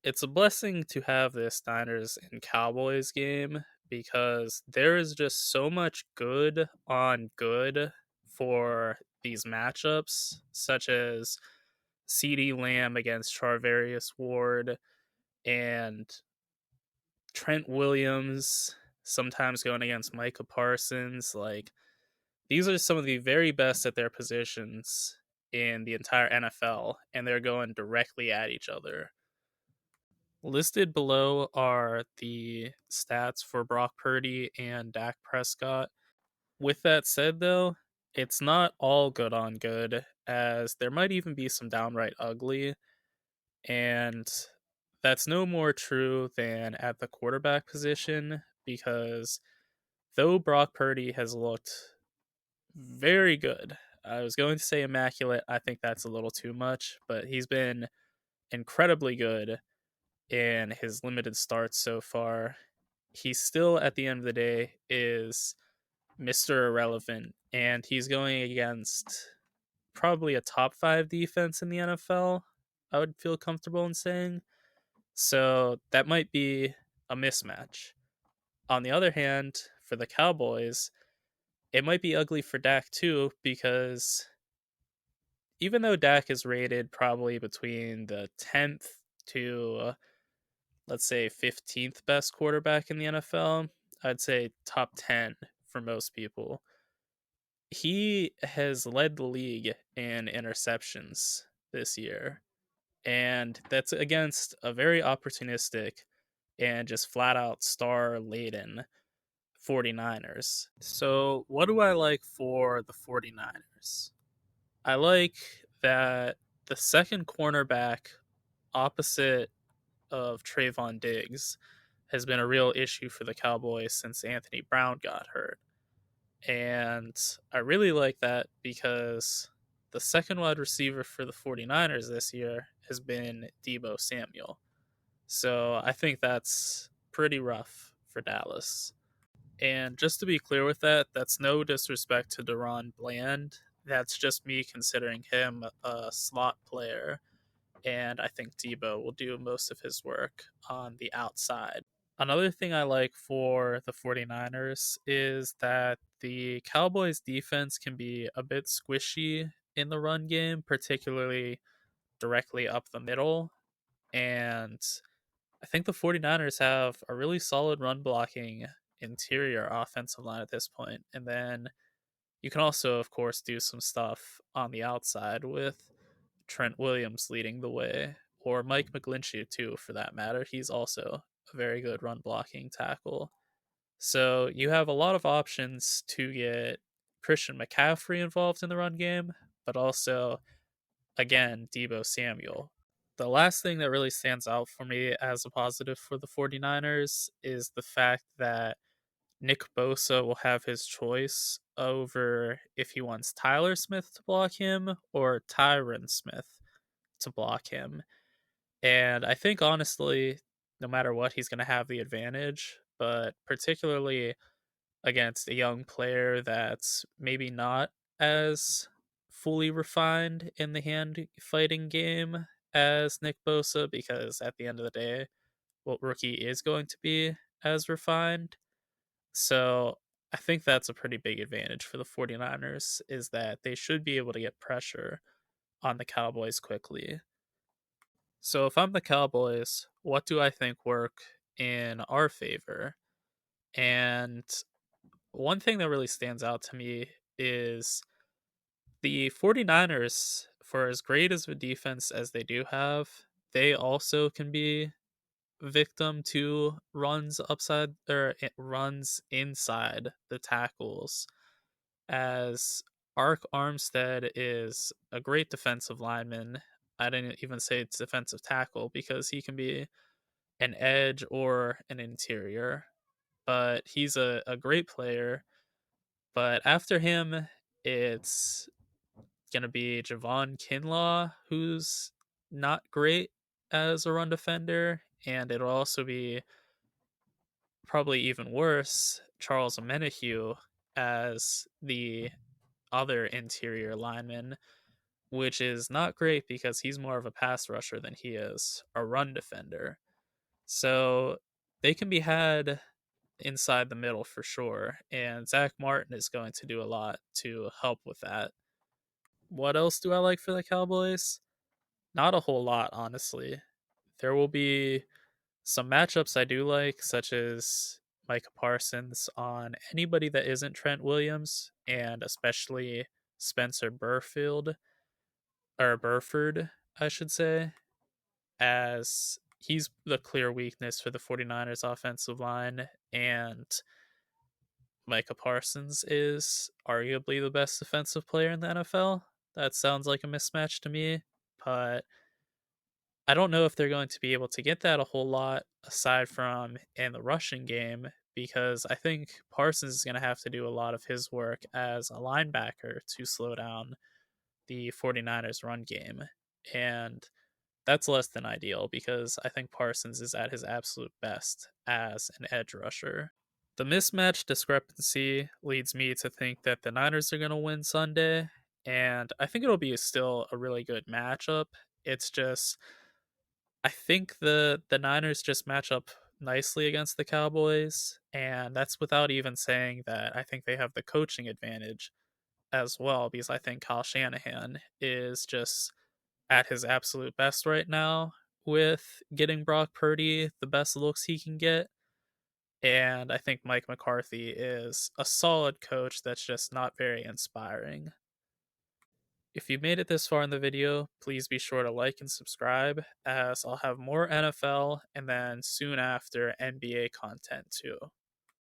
It's a blessing to have this Niners and Cowboys game because there is just so much good on good for these matchups, such as CeeDee Lamb against Charvarius Ward and Trent Williams sometimes going against Micah Parsons. Like, these are some of the very best at their positions in the entire NFL, and they're going directly at each other. Listed below are the stats for Brock Purdy and Dak Prescott. With that said, though, it's not all good on good, as there might even be some downright ugly, and that's no more true than at the quarterback position, because though Brock Purdy has looked very good, I was going to say immaculate, I think that's a little too much, but he's been incredibly good in his limited starts so far. He still, at the end of the day, is Mr. Irrelevant, and he's going against probably a top 5 defense in the NFL, I would feel comfortable in saying. So that might be a mismatch. On the other hand, for the Cowboys, it might be ugly for Dak too, because even though Dak is rated probably between the 10th to let's say 15th best quarterback in the NFL, I'd say top 10 for most people. He has led the league in interceptions this year, and that's against a very opportunistic and just flat out star laden 49ers. So, what do I like for the 49ers? I like that the second cornerback opposite of Trayvon Diggs has been a real issue for the Cowboys since Anthony Brown got hurt. And I really like that because the second wide receiver for the 49ers this year has been Deebo Samuel. So I think that's pretty rough for Dallas. And just to be clear with that, that's no disrespect to Deron Bland. That's just me considering him a slot player, and I think Deebo will do most of his work on the outside. Another thing I like for the 49ers is that the Cowboys defense can be a bit squishy in the run game, particularly directly up the middle. And I think the 49ers have a really solid run blocking interior offensive line at this point. And then you can also, of course, do some stuff on the outside with Trent Williams leading the way, or Mike McGlinchey, too, for that matter. He's also a very good run blocking tackle. So you have a lot of options to get Christian McCaffrey involved in the run game, but also, again, Deebo Samuel. The last thing that really stands out for me as a positive for the 49ers is the fact that Nick Bosa will have his choice over if he wants Tyler Smith to block him or Tyron Smith to block him. And I think honestly, no matter what, he's going to have the advantage, but particularly against a young player that's maybe not as fully refined in the hand fighting game as Nick Bosa, because at the end of the day, what rookie is going to be as refined. So I think that's a pretty big advantage for the 49ers, is that they should be able to get pressure on the Cowboys quickly. So if I'm the Cowboys, what do I think work in our favor? And one thing that really stands out to me is the 49ers, for as great as a defense as they do have, they also can be victim to runs upside or runs inside the tackles, as Ark Armstead is a great defensive lineman. I didn't even say it's defensive tackle because he can be an edge or an interior, but he's a great player. But after him, it's going to be Javon Kinlaw, who's not great as a run defender, and it'll also be probably even worse, Charles Omenihu as the other interior lineman, which is not great because he's more of a pass rusher than he is a run defender. So they can be had inside the middle for sure, and Zach Martin is going to do a lot to help with that. What else do I like for the Cowboys? Not a whole lot, honestly. There will be some matchups I do like, such as Micah Parsons on anybody that isn't Trent Williams, and especially Spencer Burford, I should say, as he's the clear weakness for the 49ers offensive line, and Micah Parsons is arguably the best defensive player in the NFL. That sounds like a mismatch to me, but I don't know if they're going to be able to get that a whole lot aside from in the rushing game, because I think Parsons is going to have to do a lot of his work as a linebacker to slow down the 49ers run game. And that's less than ideal because I think Parsons is at his absolute best as an edge rusher. The mismatch discrepancy leads me to think that the Niners are going to win Sunday, and I think it'll be still a really good matchup. It's just I think the Niners just match up nicely against the Cowboys, and that's without even saying that I think they have the coaching advantage as well, because I think Kyle Shanahan is just at his absolute best right now with getting Brock Purdy the best looks he can get. And I think Mike McCarthy is a solid coach that's just not very inspiring. If you made it this far in the video, please be sure to like and subscribe, as I'll have more NFL and then soon after NBA content too.